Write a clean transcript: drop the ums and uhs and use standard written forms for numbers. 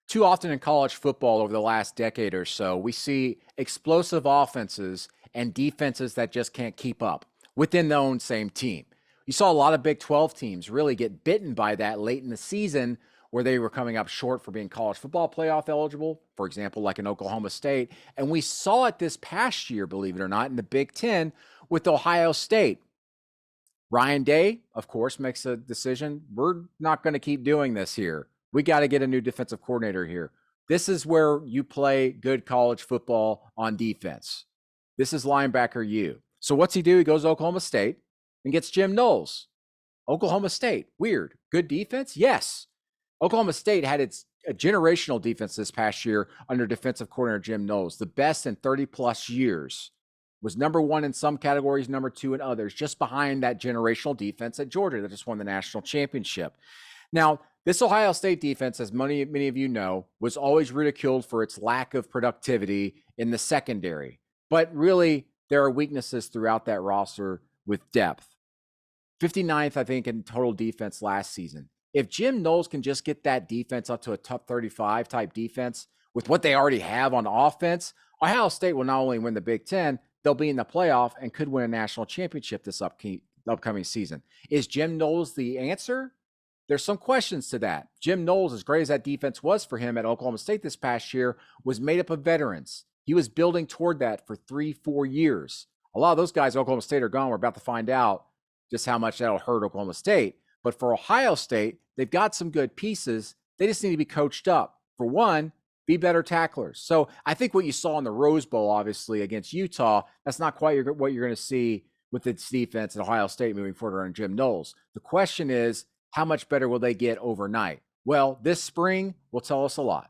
Too often in college football over the last decade or so, we see explosive offenses and defenses that just can't keep up within their own same team. You saw a lot of Big 12 teams really get bitten by that late in the season where they were coming up short for being college football playoff eligible, for example, like in Oklahoma State. And we saw it this past year, believe it or not, in the Big 10 with Ohio State. Ryan Day, of course, makes a decision. We're not going to keep doing this here. We got to get a new defensive coordinator here. This is where you play good college football on defense. This is linebacker U. So what's he do? He goes to Oklahoma State and gets Jim Knowles. Oklahoma State, weird. Good defense? Yes. Oklahoma State had its a generational defense this past year under defensive coordinator Jim Knowles, the best in 30 plus years. Was number one in some categories, number two in others, just behind that generational defense at Georgia that just won the national championship. Now, this Ohio State defense, as many of you know, was always ridiculed for its lack of productivity in the secondary. But really, there are weaknesses throughout that roster with depth. 59th, I think, in total defense last season. If Jim Knowles can just get that defense up to a top 35 type defense with what they already have on offense, Ohio State will not only win the Big Ten, they'll be in the playoff and could win a national championship this upcoming season. Is Jim Knowles the answer? There's some questions to that. Jim Knowles, as great as that defense was for him at Oklahoma State this past year, was made up of veterans. He was building toward that for 3-4 years. A lot of those guys at Oklahoma State are gone. We're about to find out just how much that'll hurt Oklahoma State. But for Ohio State, they've got some good pieces. They just need to be coached up. For one, be better tacklers. So I think what you saw in the Rose Bowl, obviously, against Utah, that's not quite what you're going to see with its defense at Ohio State moving forward on Jim Knowles. The question is, how much better will they get overnight? Well, this spring will tell us a lot.